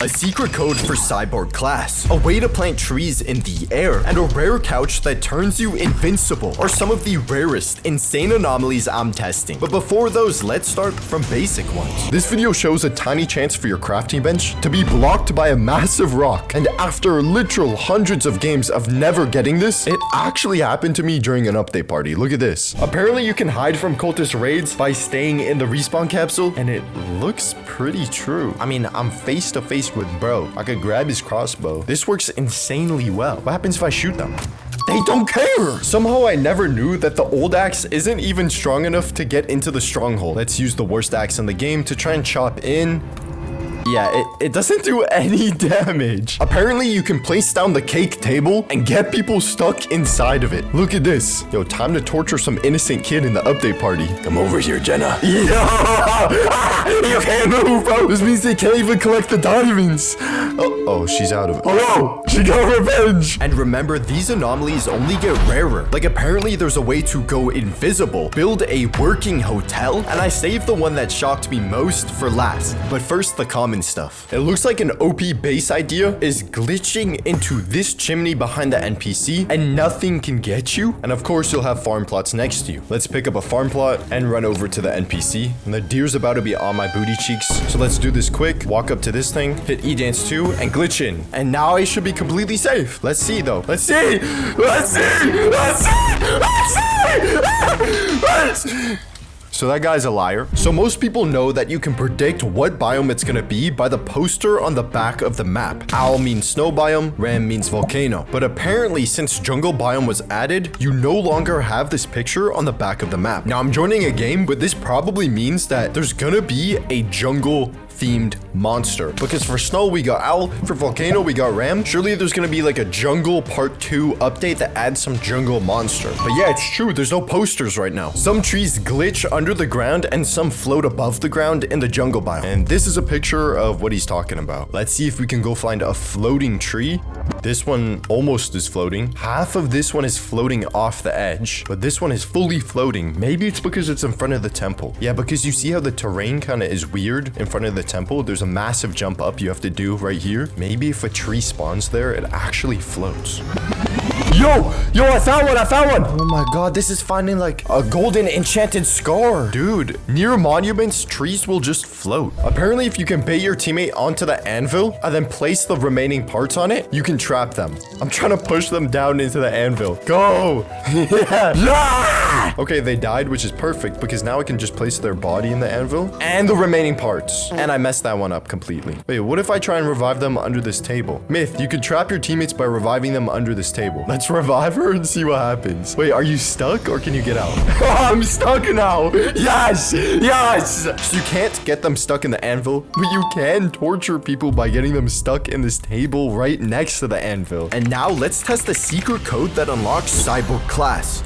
A secret code for cyborg class, a way to plant trees in the air, and a rare couch that turns you invincible are some of the rarest insane anomalies I'm testing. But before those, let's start from basic ones. This video shows a tiny chance for your crafting bench to be blocked by a massive rock, and after literal hundreds of games of never getting this, it actually happened to me during an update party. Look at this. Apparently you can hide from cultist raids by staying in the respawn capsule, and it looks pretty true. I mean, I'm face to face with bro. I could grab his crossbow. This works insanely well. What happens if I shoot them? They don't care! Somehow I never knew that the old axe isn't even strong enough to get into the stronghold. Let's use the worst axe in the game to try and chop in. Yeah, it doesn't do any damage. Apparently, you can place down the cake table and get people stuck inside of it. Look at this. Yo, time to torture some innocent kid in the update party. Come over here, Jenna. Yeah! You can't move, bro. This means they can't even collect the diamonds. Oh, she's out of it. Oh, no. She got revenge. And remember, these anomalies only get rarer. Like, apparently, there's a way to go invisible, build a working hotel, and I saved the one that shocked me most for last. But first, the common stuff. It looks like an OP base idea is glitching into this chimney behind the NPC and nothing can get you. And of course, you'll have farm plots next to you. Let's pick up a farm plot and run over to the NPC. And the deer's about to be on my booty cheeks. So let's do this quick. Walk up to this thing, hit E-dance 2 and glitch in. And now I should be completely safe. Let's see though. Let's see. Let's see. Let's see. Let's see. So that guy's a liar. So most people know that you can predict what biome it's gonna be by the poster on the back of the map. Owl means snow biome, ram means volcano. But apparently since jungle biome was added, you no longer have this picture on the back of the map. Now I'm joining a game, but this probably means that there's gonna be a jungle themed monster, because for snow we got owl, for volcano we got ram. Surely there's gonna be like a jungle part 2 update that adds some jungle monster. But yeah, it's true, there's no posters right now. Some trees glitch under the ground and some float above the ground in the jungle biome. And this is a picture of what he's talking about. Let's see if we can go find a floating tree. This one almost is floating. Half of this one is floating off the edge, but this one is fully floating. Maybe it's because it's in front of the temple. Yeah, because you see how the terrain kind of is weird in front of the temple. There's a massive jump up you have to do right here. Maybe if a tree spawns there, it actually floats. Yo, I found one. Oh my god, this is finding like a golden enchanted scar. Dude, near monuments, trees will just float. Apparently, if you can bait your teammate onto the anvil and then place the remaining parts on it, you can trap them. I'm trying to push them down into the anvil. Go. Yeah. Okay, they died, which is perfect because now I can just place their body in the anvil and the remaining parts. And I messed that one up completely. Wait, what if I try and revive them under this table? Myth, you can trap your teammates by reviving them under this table. Let's revive her and see what happens. Wait, are you stuck or can you get out? I'm stuck now. Yes. So you can't get them stuck in the anvil, but you can torture people by getting them stuck in this table right next to the anvil. And now let's test the secret code that unlocks cyborg class.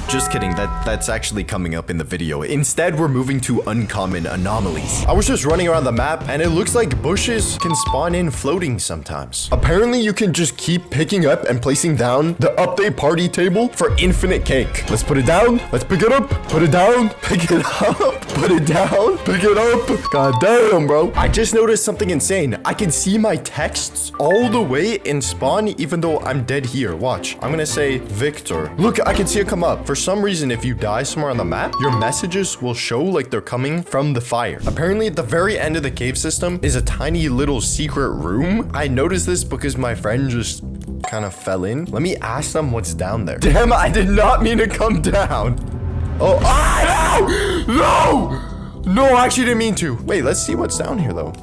Just kidding, that's actually coming up in the video. Instead, we're moving to uncommon anomalies. I was just running around the map and it looks like bushes can spawn in floating sometimes. Apparently, you can just keep picking up and placing down the update party table for infinite cake. Let's put it down. Let's pick it up. Put it down. Pick it up. Put it down. Pick it up. God damn, bro. I just noticed something insane. I can see my texts all the way in spawn even though I'm dead here. Watch. I'm gonna say Victor. Look, I can see it come up. For some reason, if you die somewhere on the map, your messages will show like they're coming from the fire. Apparently, at the very end of the cave system is a tiny little secret room. I noticed this because my friend just kind of fell in. Let me ask them what's down there. Damn, I did not mean to come down. Oh, no, I actually didn't mean to. Wait, let's see what's down here though.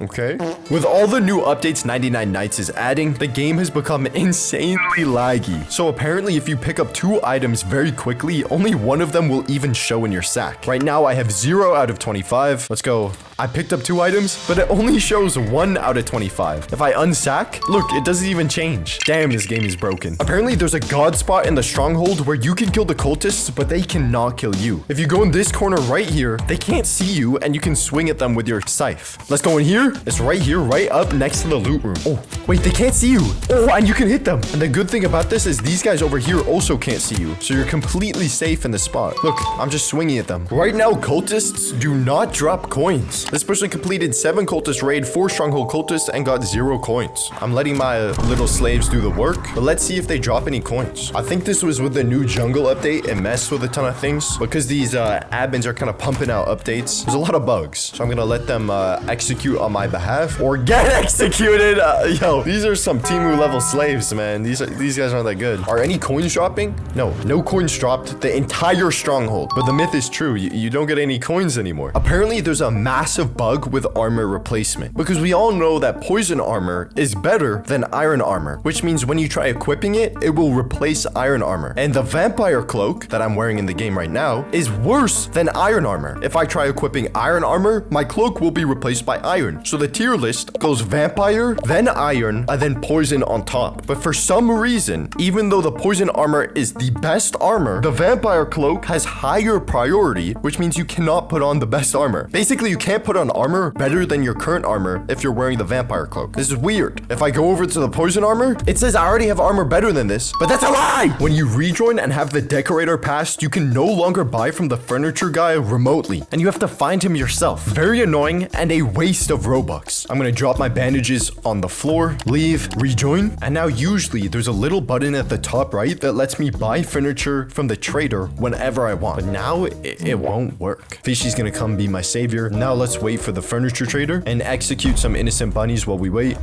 Okay. With all the new updates 99 Nights is adding, the game has become insanely laggy. So apparently if you pick up 2 items very quickly, only one of them will even show in your sack. Right now I have 0 out of 25. Let's go. I picked up 2 items, but it only shows 1 out of 25. If I unsack, look, it doesn't even change. Damn, this game is broken. Apparently there's a god spot in the stronghold where you can kill the cultists, but they cannot kill you. If you go in this corner right here, they can't see you and you can swing at them with your scythe. Let's go in here. It's right here, right up next to the loot room. Oh, wait, they can't see you. Oh, and you can hit them. And the good thing about this is these guys over here also can't see you. So you're completely safe in the spot. Look, I'm just swinging at them. Right now, cultists do not drop coins. This person completed 7 cultist raid, 4 stronghold cultists, and got 0 coins. I'm letting my little slaves do the work, but let's see if they drop any coins. I think this was with the new jungle update. It messed with a ton of things because these admins are kind of pumping out updates. There's a lot of bugs, so I'm gonna let them execute on my behalf or get executed. Yo, these are some Temu level slaves, man. These guys aren't that good. Are any coins dropping? No coins dropped the entire stronghold. But the myth is true. You don't get any coins anymore. Apparently, there's a massive bug with armor replacement because we all know that poison armor is better than iron armor, which means when you try equipping it, it will replace iron armor. And the vampire cloak that I'm wearing in the game right now is worse than iron armor. If I try equipping iron armor, my cloak will be replaced by iron. So the tier list goes vampire, then iron, and then poison on top. But for some reason, even though the poison armor is the best armor, the vampire cloak has higher priority, which means you cannot put on the best armor. Basically, you can't put on armor better than your current armor if you're wearing the vampire cloak. This is weird. If I go over to the poison armor, it says I already have armor better than this, but that's a lie! When you rejoin and have the decorator pass, you can no longer buy from the furniture guy remotely, and you have to find him yourself. Very annoying and a waste of Robux. I'm gonna drop my bandages on the floor, leave, rejoin, and now usually there's a little button at the top right that lets me buy furniture from the trader whenever I want. But now it won't work. Fishy's gonna come be my savior. Now let's wait for the furniture trader and execute some innocent bunnies while we wait.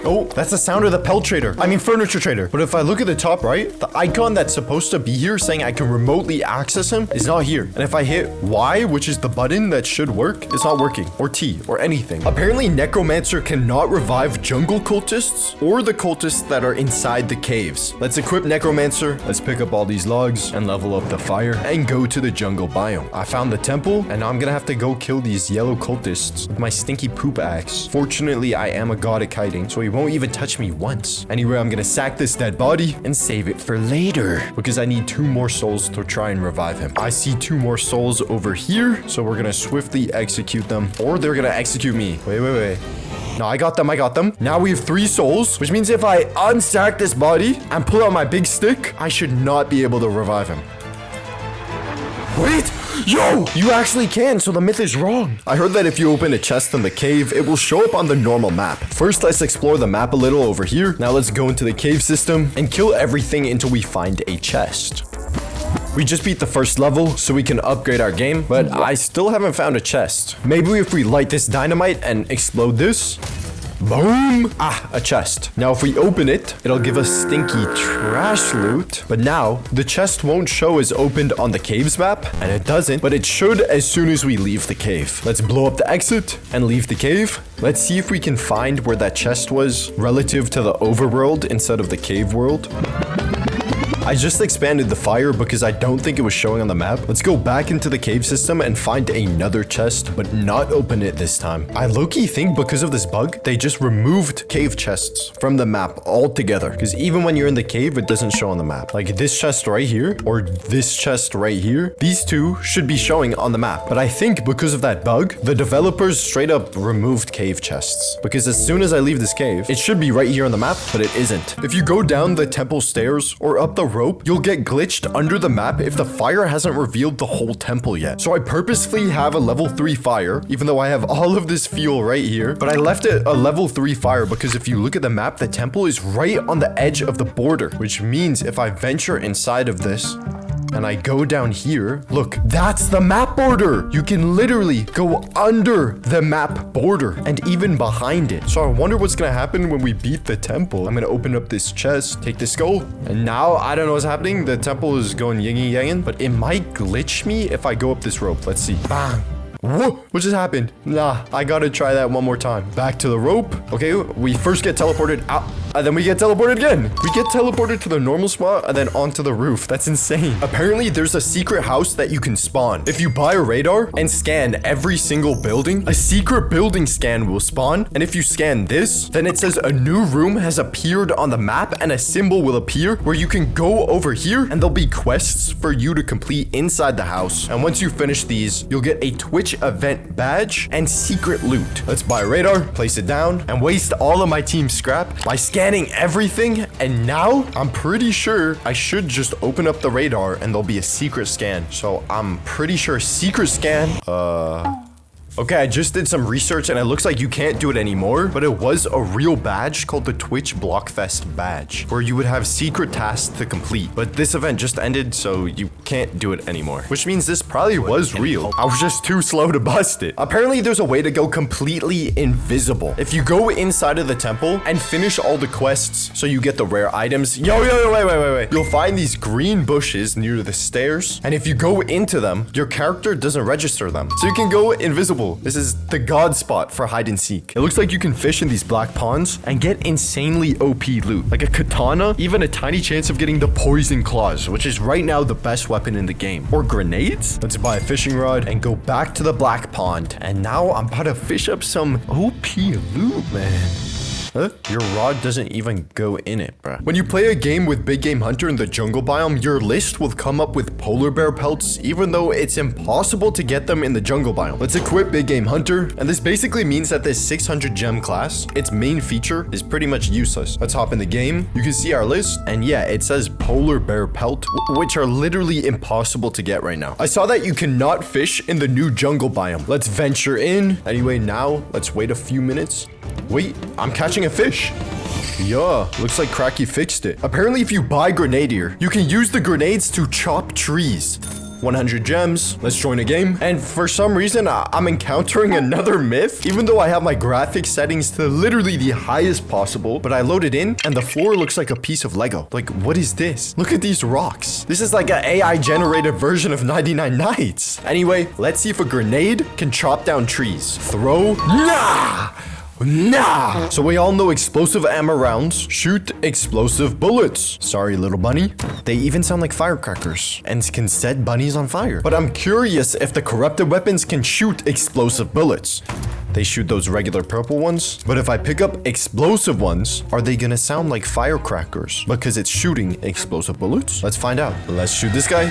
Oh, that's the sound of the furniture trader. But if I look at the top right, the icon that's supposed to be here saying I can remotely access him is not here. And if I hit Y, which is the button that should work, it's not working. Or T, or anything. Apparently, Necromancer cannot revive jungle cultists or the cultists that are inside the caves. Let's equip Necromancer. Let's pick up all these logs and level up the fire and go to the jungle biome. I found the temple, and now I'm gonna have to go kill these yellow cultists with my stinky poop axe. Fortunately, I am a god at kiting, so he won't even touch me once. Anyway, I'm gonna sack this dead body and save it for later because I need 2 more souls to try and revive him. I see 2 more souls over here, so we're gonna swiftly execute them, or they're gonna execute me. Wait. No, I got them. Now we have 3 souls, which means if I unsack this body and pull out my big stick, I should not be able to revive him. Wait! Yo! You actually can, so the myth is wrong. I heard that if you open a chest in the cave, it will show up on the normal map. First, let's explore the map a little over here. Now let's go into the cave system and kill everything until we find a chest. We just beat the first level, so we can upgrade our game, but I still haven't found a chest. Maybe if we light this dynamite and explode this... Boom! Ah, a chest. Now, if we open it, it'll give us stinky trash loot. But now, the chest won't show as opened on the caves map, and it doesn't, but it should as soon as we leave the cave. Let's blow up the exit and leave the cave. Let's see if we can find where that chest was relative to the overworld instead of the cave world. I just expanded the fire because I don't think it was showing on the map. Let's go back into the cave system and find another chest, but not open it this time. I low-key think because of this bug, they just removed cave chests from the map altogether. Because even when you're in the cave, it doesn't show on the map. Like this chest right here, or this chest right here, these 2 should be showing on the map. But I think because of that bug, the developers straight up removed cave chests. Because as soon as I leave this cave, it should be right here on the map, but it isn't. If you go down the temple stairs or up the rope, you'll get glitched under the map if the fire hasn't revealed the whole temple yet. So I purposefully have a level 3 fire, even though I have all of this fuel right here, but I left it a level 3 fire because if you look at the map, the temple is right on the edge of the border, which means if I venture inside of this, and I go down here, look, that's the map border. You can literally go under the map border and even behind it. So I wonder what's gonna happen when we beat the temple. I'm gonna open up this chest, take the skull, and now I don't know what's happening. The temple is going yinging yanging, but it might glitch me if I go up this rope. Let's see. Bang. Whoa, what just happened? Nah, I gotta try that one more time. Back to the rope. Okay, we first get teleported out, and then we get teleported again. We get teleported to the normal spot and then onto the roof. That's insane. Apparently, there's a secret house that you can spawn. If you buy a radar and scan every single building, a secret building scan will spawn. And if you scan this, then it says a new room has appeared on the map and a symbol will appear where you can go over here and there'll be quests for you to complete inside the house. And once you finish these, you'll get a Twitch event badge and secret loot. Let's buy a radar, place it down, and waste all of my team scrap by scanning scanning everything, and now I'm pretty sure I should just open up the radar and there'll be a secret scan. So I'm pretty sure secret scan, okay, I just did some research and it looks like you can't do it anymore, but it was a real badge called the Twitch Blockfest badge, where you would have secret tasks to complete. But this event just ended, so you can't do it anymore, which means this probably was real. I was just too slow to bust it. Apparently, there's a way to go completely invisible. If you go inside of the temple and finish all the quests, so you get the rare items. Wait. You'll find these green bushes near the stairs, and if you go into them, your character doesn't register them. So you can go invisible. This is the god spot for hide and seek. It looks like you can fish in these black ponds and get insanely OP loot, like a katana, even a tiny chance of getting the poison claws, which is right now the best weapon in the game. Or grenades. Let's buy a fishing rod and go back to the black pond. And now I'm about to fish up some OP loot, man. Huh? Your rod doesn't even go in it, bruh. When you play a game with Big Game Hunter in the jungle biome, your list will come up with polar bear pelts, even though it's impossible to get them in the jungle biome. Let's equip Big Game Hunter, and this basically means that this 600 gem class, its main feature is pretty much useless. Let's hop in the game. You can see our list, and yeah, it says polar bear pelt, which are literally impossible to get right now. I saw that you cannot fish in the new jungle biome. Let's venture in. Anyway, now let's wait a few minutes. Wait, I'm catching a fish. Yeah, looks like Cracky fixed it. Apparently, if you buy Grenadier, you can use the grenades to chop trees. 100 gems. Let's join a game. And for some reason, I'm encountering another myth, even though I have my graphics settings to literally the highest possible. But I loaded in and the floor looks like a piece of Lego. Like, what is this? Look at these rocks. This is like an AI generated version of 99 Nights. Anyway, let's see if a grenade can chop down trees. Throw. Nah! So we all know explosive ammo rounds shoot explosive bullets. Sorry, little bunny. They even sound like firecrackers and can set bunnies on fire. But I'm curious if the corrupted weapons can shoot explosive bullets. They shoot those regular purple ones. But if I pick up explosive ones, are they gonna sound like firecrackers? Because it's shooting explosive bullets? Let's find out. Let's shoot this guy.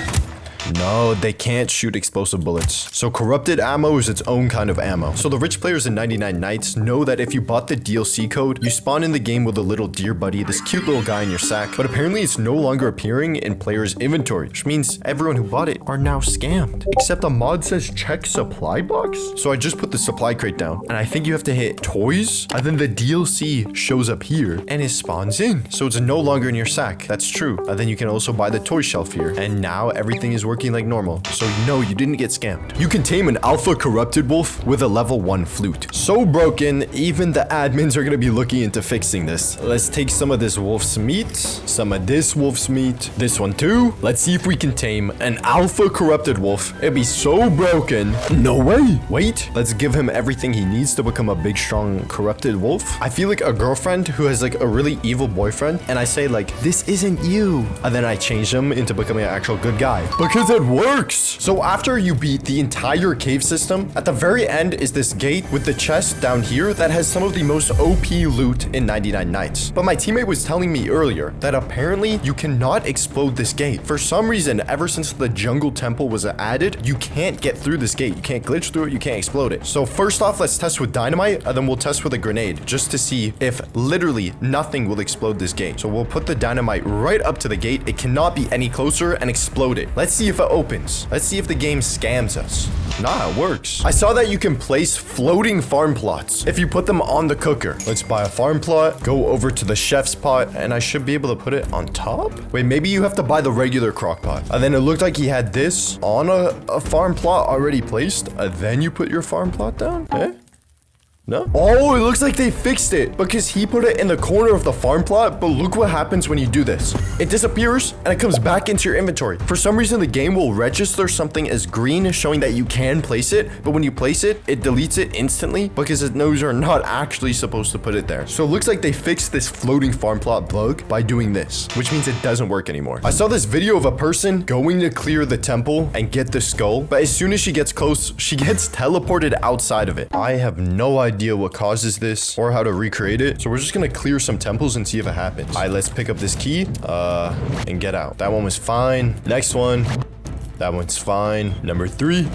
No, they can't shoot explosive bullets. So corrupted ammo is its own kind of ammo. So the rich players in 99 Nights know that if you bought the DLC code, you spawn in the game with a little deer buddy, this cute little guy in your sack. But apparently it's no longer appearing in players' inventory, which means everyone who bought it are now scammed. Except the mod says check supply box. So I just put the supply crate down, and I think you have to hit toys, and then the DLC shows up here, and it spawns in. So it's no longer in your sack. That's true. And then you can also buy the toy shelf here, and now everything is working like normal. So no, you didn't get scammed. You can tame an alpha corrupted wolf with a level 1 flute. So broken, even the admins are gonna be looking into fixing this. Let's take some of this wolf's meat, some of this wolf's meat, this one too. Let's see if we can tame an alpha corrupted wolf. It'd be so broken. No way. Wait, let's give him everything he needs to become a big, strong, corrupted wolf. I feel like a girlfriend who has like a really evil boyfriend, and I say like, this isn't you. And then I change him into becoming an actual good guy. Because it works. So after you beat the entire cave system, at the very end is this gate with the chest down here that has some of the most OP loot in 99 Nights. But my teammate was telling me earlier that apparently you cannot explode this gate. For some reason, ever since the jungle temple was added, you can't get through this gate. You can't glitch through it. You can't explode it. So first off, let's test with dynamite, and then we'll test with a grenade just to see if literally nothing will explode this gate. So we'll put the dynamite right up to the gate. It cannot be any closer and explode it. Let's see if it opens. Let's see if the game scams us. Nah, it works. I saw that you can place floating farm plots if you put them on the cooker. Let's buy a farm plot, go over to the chef's pot, and I should be able to put it on top. Wait, maybe you have to buy the regular crock pot. And then it looked like he had this on a farm plot already placed. And then you put your farm plot down. Eh? No? Oh, it looks like they fixed it because he put it in the corner of the farm plot, but look what happens when you do this. It disappears and it comes back into your inventory. For some reason, the game will register something as green, showing that you can place it, but when you place it, it deletes it instantly because it knows you're not actually supposed to put it there. So it looks like they fixed this floating farm plot bug by doing this, which means it doesn't work anymore. I saw this video of a person going to clear the temple and get the skull, but as soon as she gets close, she gets teleported outside of it. I have no idea what causes this or how to recreate it, so we're just gonna clear some temples and see if it happens. All right, let's pick up this key and get out. That one was fine. Next one, that one's fine. Number 3.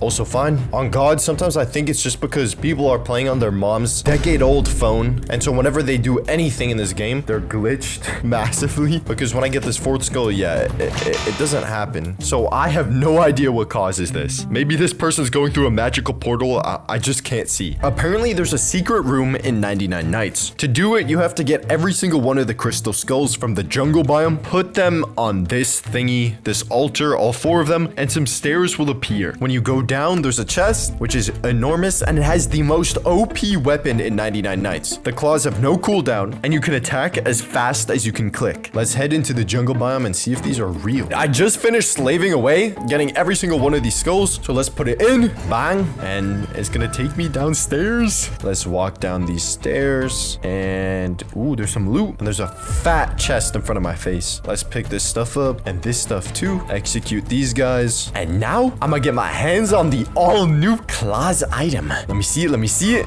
Also fine. On God, sometimes I think it's just because people are playing on their mom's decade-old phone, and so whenever they do anything in this game, they're glitched massively. Because when I get this fourth skull, yeah, it doesn't happen. So I have no idea what causes this. Maybe this person's going through a magical portal I just can't see. Apparently, there's a secret room in 99 Nights. To do it, you have to get every single one of the crystal skulls from the jungle biome, put them on this thingy, this altar, all 4 of them, and some stairs will appear. When you go down, there's a chest, which is enormous, and it has the most OP weapon in 99 Nights. The claws have no cooldown, and you can attack as fast as you can click. Let's head into the jungle biome and see if these are real. I just finished slaving away, getting every single one of these skulls, so let's put it in, bang, and it's gonna take me downstairs. Let's walk down these stairs, and ooh, there's some loot, and there's a fat chest in front of my face. Let's pick this stuff up, and this stuff too. Execute these guys, and now I'm gonna get my hands on the all-new claws item. Let me see it, let me see it.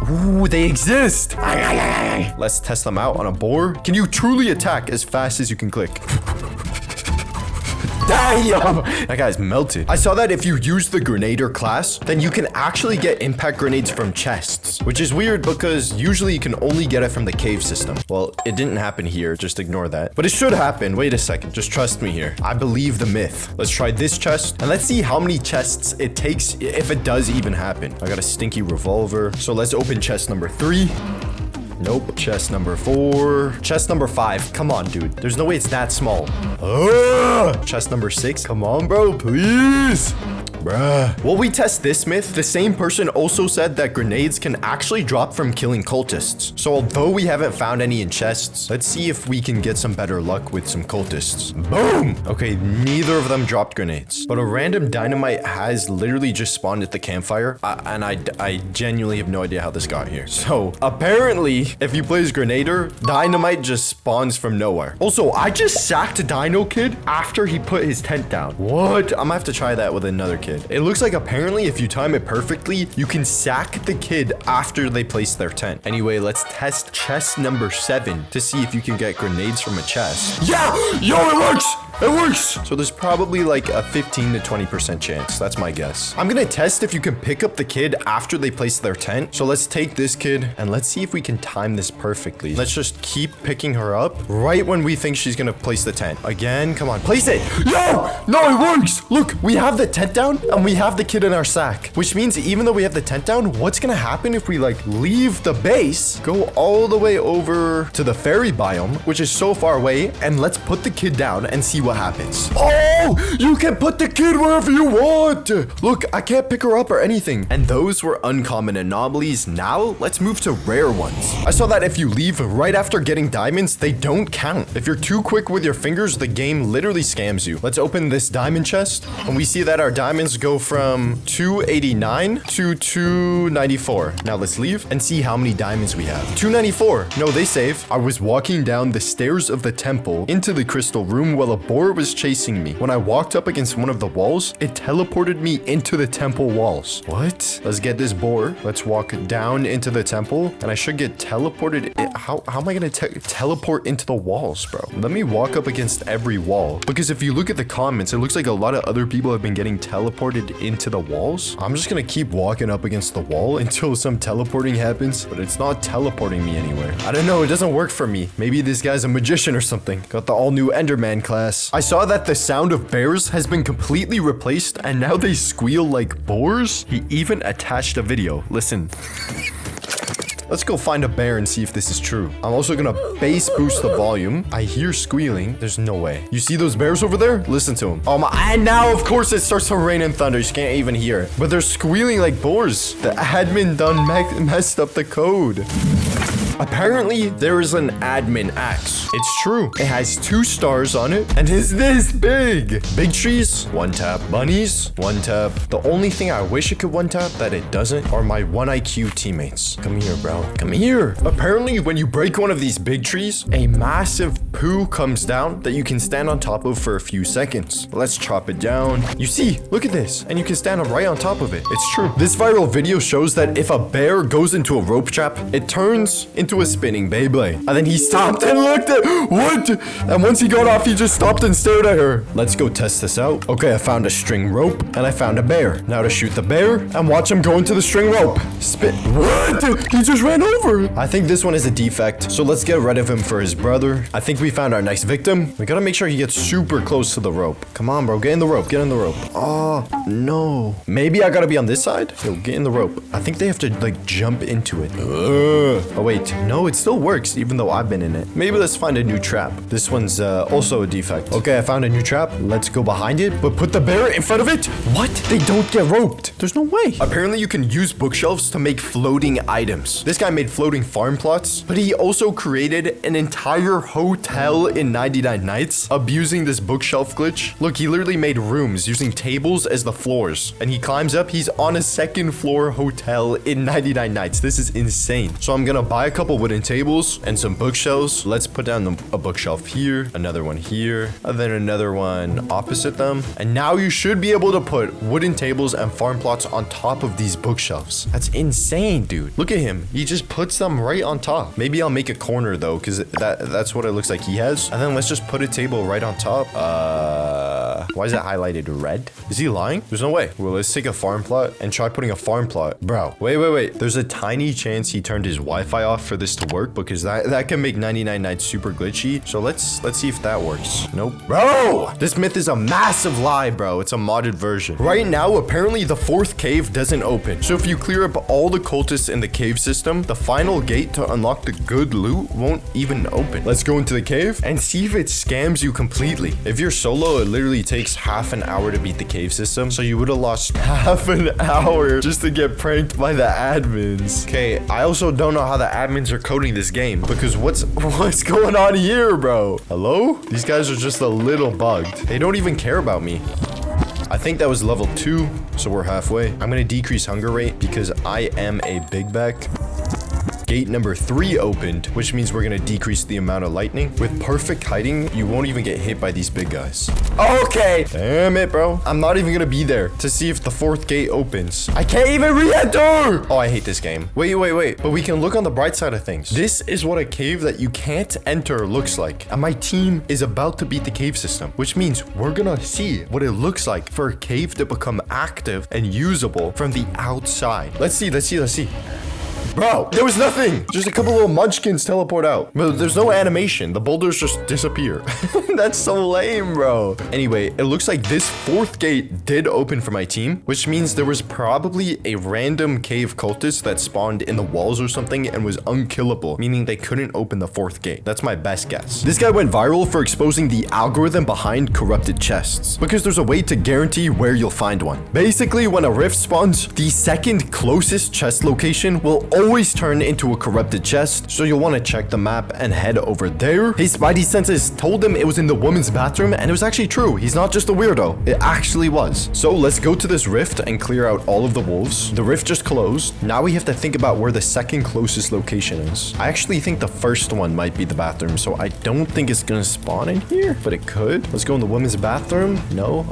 Ooh, they exist. Let's test them out on a boar. Can you truly attack as fast as you can click? Damn! That guy's melted. I saw that if you use the Grenader class, then you can actually get impact grenades from chests, which is weird because usually you can only get it from the cave system. Well, it didn't happen here. Just ignore that. But it should happen. Wait a second. Just trust me here. I believe the myth. Let's try this chest, and let's see how many chests it takes if it does even happen. I got a stinky revolver. So let's open chest number 3. Nope. Chest number 4. Chest number 5. Come on, dude. There's no way it's that small. Chest number 6. Come on, bro. Please. Bruh. Will we test this myth? The same person also said that grenades can actually drop from killing cultists. So although we haven't found any in chests, let's see if we can get some better luck with some cultists. Boom! Okay, neither of them dropped grenades. But a random dynamite has literally just spawned at the campfire. And I genuinely have no idea how this got here. So apparently, if you play as Grenader, dynamite just spawns from nowhere. Also, I just sacked Dino Kid after he put his tent down. What? I'm gonna have to try that with another kid. It looks like apparently if you time it perfectly, you can sack the kid after they place their tent. Anyway, let's test chest number 7 to see if you can get grenades from a chest. Yeah! Yo, it works! It works! So there's probably like a 15 to 20% chance. That's my guess. I'm gonna test if you can pick up the kid after they place their tent. So let's take this kid and let's see if we can time this perfectly. Let's just keep picking her up right when we think she's gonna place the tent. Again, come on, place it! Yo! No, it works! Look, we have the tent down and we have the kid in our sack. Which means even though we have the tent down, what's gonna happen if we like leave the base, go all the way over to the fairy biome, which is so far away, and let's put the kid down and see what happens. Oh, you can put the kid wherever you want. Look, I can't pick her up or anything. And those were uncommon anomalies. Now let's move to rare ones. I saw that if you leave right after getting diamonds, they don't count. If you're too quick with your fingers, the game literally scams you. Let's open this diamond chest, and we see that our diamonds go from 289 to 294. Now let's leave and see how many diamonds we have. 294. No, they save. I was walking down the stairs of the temple into the crystal room while a boar was chasing me. When I walked up against one of the walls, it teleported me into the temple walls. What? Let's get this boar. Let's walk down into the temple, and I should get teleported. How am I gonna teleport into the walls, bro? Let me walk up against every wall, because if you look at the comments, it looks like a lot of other people have been getting teleported into the walls. I'm just gonna keep walking up against the wall until some teleporting happens, but it's not teleporting me anywhere. I don't know, it doesn't work for me. Maybe this guy's a magician or something. Got the all-new Enderman class. I saw that the sound of bears has been completely replaced, and now they squeal like boars. He even attached a video. Listen. Let's go find a bear and see if this is true. I'm also gonna bass boost the volume. I hear squealing. There's no way. You see those bears over there? Listen to them. Oh my, and now of course it starts to rain and thunder. You can't even hear it. But they're squealing like boars. The admin done messed up the code. Apparently, there is an admin axe. It's true. It has 2 stars on it and is this big. Big trees, 1 tap. Bunnies, 1 tap. The only thing I wish it could 1 tap that it doesn't are my 1 IQ teammates. Come here, bro. Come here. Apparently, when you break one of these big trees, a massive poo comes down that you can stand on top of for a few seconds. Let's chop it down. You see, look at this. And you can stand right on top of it. It's true. This viral video shows that if a bear goes into a rope trap, it turns into into a spinning Beyblade. And then he stopped and looked at what? And once he got off, he just stopped and stared at her. Let's go test this out. Okay, I found a string rope and I found a bear. Now to shoot the bear and watch him go into the string rope. Spit. What? He just ran over. I think this one is a defect. So let's get rid of him for his brother. I think we found our next victim. We gotta make sure he gets super close to the rope. Come on, bro. Get in the rope. Get in the rope. Oh, no. Maybe I gotta be on this side? Yo, get in the rope. I think they have to, like, jump into it. Oh, wait. No, it still works, even though I've been in it. Maybe let's find a new trap. This one's also a defect. Okay, I found a new trap. Let's go behind it, but put the bear in front of it. What? They don't get roped. There's no way. Apparently, you can use bookshelves to make floating items. This guy made floating farm plots, but he also created an entire hotel in 99 Nights, abusing this bookshelf glitch. Look, he literally made rooms using tables as the floors, and he climbs up. He's on a second floor hotel in 99 Nights. This is insane. So I'm gonna buy a couple wooden tables and some bookshelves. Let's put down a bookshelf here, another one here, and then another one opposite them. And now you should be able to put wooden tables and farm plots on top of these bookshelves. That's insane, dude. Look at him. He just puts them right on top. Maybe I'll make a corner though, because that's what it looks like he has. And then let's just put a table right on top. Why is it highlighted red? Is he lying? There's no way. Well, let's take a farm plot and try putting a farm plot. Bro, wait. There's a tiny chance he turned his Wi-Fi off for this to work, because that can make 99 Nights super glitchy. So let's see if that works. Nope. Bro, this myth is a massive lie, bro. It's a modded version. Right now, apparently the fourth cave doesn't open. So if you clear up all the cultists in the cave system, the final gate to unlock the good loot won't even open. Let's go into the cave and see if it scams you completely. If you're solo, it literally takes half an hour to beat the cave system. So you would have lost half an hour just to get pranked by the admins. Okay, I also don't know how the admins are coding this game, because what's going on here, bro? Hello? These guys are just a little bugged. They don't even care about me. I think that was level 2, so we're halfway. I'm gonna decrease hunger rate because I am a big back. Gate number 3 opened, which means we're gonna decrease the amount of lightning. With perfect hiding, you won't even get hit by these big guys. Okay. Damn it, bro. I'm not even gonna be there to see if the 4th gate opens. I can't even re-enter. Oh, I hate this game. Wait. But we can look on the bright side of things. This is what a cave that you can't enter looks like. And my team is about to beat the cave system, which means we're gonna see what it looks like for a cave to become active and usable from the outside. Let's see. Bro, there was nothing. Just a couple little munchkins teleport out. But there's no animation. The boulders just disappear. That's so lame, bro. Anyway, it looks like this 4th gate did open for my team, which means there was probably a random cave cultist that spawned in the walls or something and was unkillable, meaning they couldn't open the 4th gate. That's my best guess. This guy went viral for exposing the algorithm behind corrupted chests, because there's a way to guarantee where you'll find one. Basically, when a rift spawns, the second closest chest location will always turn into a corrupted chest, so you'll want to check the map and head over there. His spidey senses told him it was in the woman's bathroom, and it was actually true. He's not just a weirdo. It actually was. So let's go to this rift and clear out all of the wolves. The rift just closed. Now we have to think about where the second closest location is. I actually think the first one might be the bathroom, so I don't think it's gonna spawn in here, but it could. Let's go in the women's bathroom. No.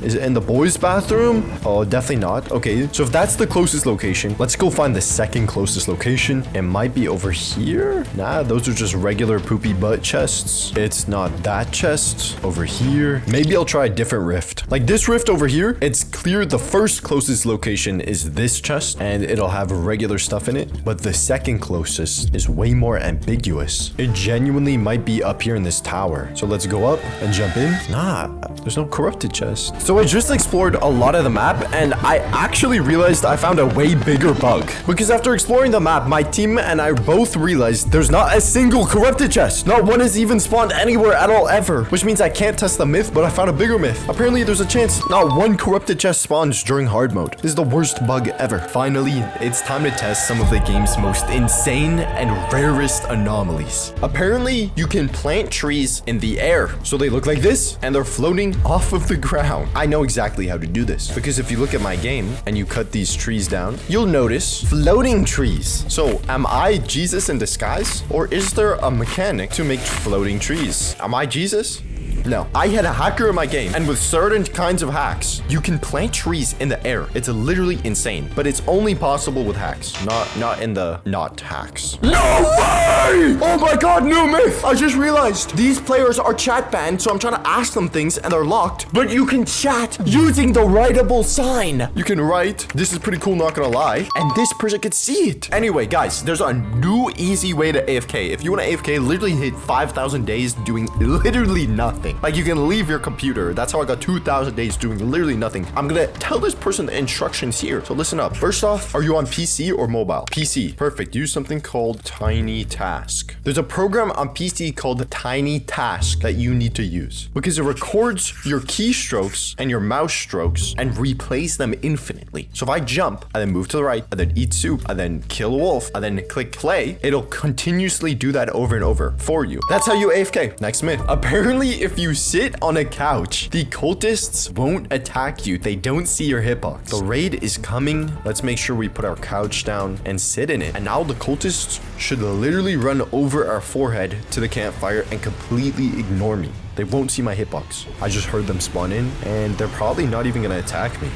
Is it in the boys' bathroom? Oh, definitely not. Okay, so if that's the closest location, let's go find the second closest location. It might be over here. Nah, those are just regular poopy butt chests. It's not that chest over here. Maybe I'll try a different rift. Like this rift over here, it's clear the first closest location is this chest and it'll have regular stuff in it, but the second closest is way more ambiguous. It genuinely might be up here in this tower. So let's go up and jump in. Nah, there's no corrupted chest. So I just explored a lot of the map and I actually realized I found a way bigger bug, because after exploring the map, my team and I both realized there's not a single corrupted chest. Not one is even spawned anywhere at all ever, which means I can't test the myth, but I found a bigger myth. Apparently there's a chance not one corrupted chest spawns during hard mode. This is the worst bug ever. Finally, it's time to test some of the game's most insane and rarest anomalies. Apparently, you can plant trees in the air, so they look like this and they're floating off of the ground. I know exactly how to do this, because if you look at my game and you cut these trees down, you'll notice floating trees. So am I Jesus in disguise, or is there a mechanic to make floating trees? Am I Jesus? No. I had a hacker in my game, and with certain kinds of hacks, you can plant trees in the air. It's literally insane, but it's only possible with hacks, not in the not hacks. No way! Oh my god, new myth! I just realized these players are chat banned, so I'm trying to ask them things and they're locked, but you can chat using the writable sign. You can write, this is pretty cool, not gonna lie, and this person can see it. Anyway, guys, there's a new easy way to AFK. If you want to AFK, literally hit 5,000 days doing literally nothing. Like, you can leave your computer. That's how I got 2,000 days doing literally nothing. I'm gonna tell this person the instructions here, so listen up. First off, are you on PC or mobile? PC. Perfect. Use something called Tiny Task. There's a program on PC called Tiny Task that you need to use because it records your keystrokes and your mouse strokes and replays them infinitely. So if I jump and then move to the right and then eat soup and then kill a wolf and then click play, it'll continuously do that over and over for you. That's how you AFK. Next myth. Apparently, if you sit on a couch, the cultists won't attack you. They don't see your hitbox. The raid is coming. Let's make sure we put our couch down and sit in it. And now the cultists should literally run over our forehead to the campfire and completely ignore me. They won't see my hitbox. I just heard them spawn in and they're probably not even gonna attack me.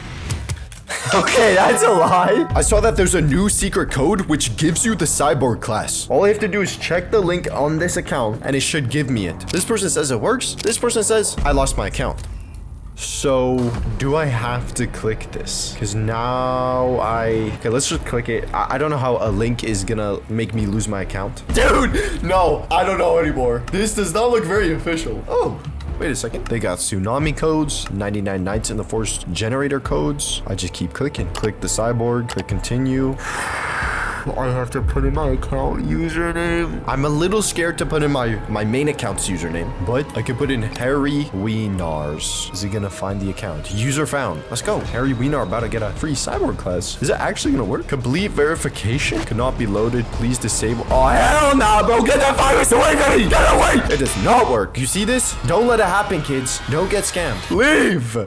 Okay, that's a lie. I saw that there's a new secret code which gives you the cyborg class. All I have to do is check the link on this account and it should give me it. This person says it works. This person says I lost my account. So do I have to click this? Because now okay, let's just click it. I don't know how a link is gonna make me lose my account. Dude, no, I don't know anymore. This does not look very official. Oh, wait a second. They got tsunami codes, 99 nights in the forest generator codes. I just keep clicking. Click the cyborg, click continue. I have to put in my account username. I'm a little scared to put in my main account's username, but I can put in Harry Wienars. Is he gonna find the account? User found. Let's go. Harry Wienar about to get a free cyborg class. Is it actually gonna work? Complete verification cannot be loaded. Please disable. Oh, hell nah, bro. Get that virus away from me. Get away. It does not work. You see this? Don't let it happen, kids. Don't get scammed. Leave.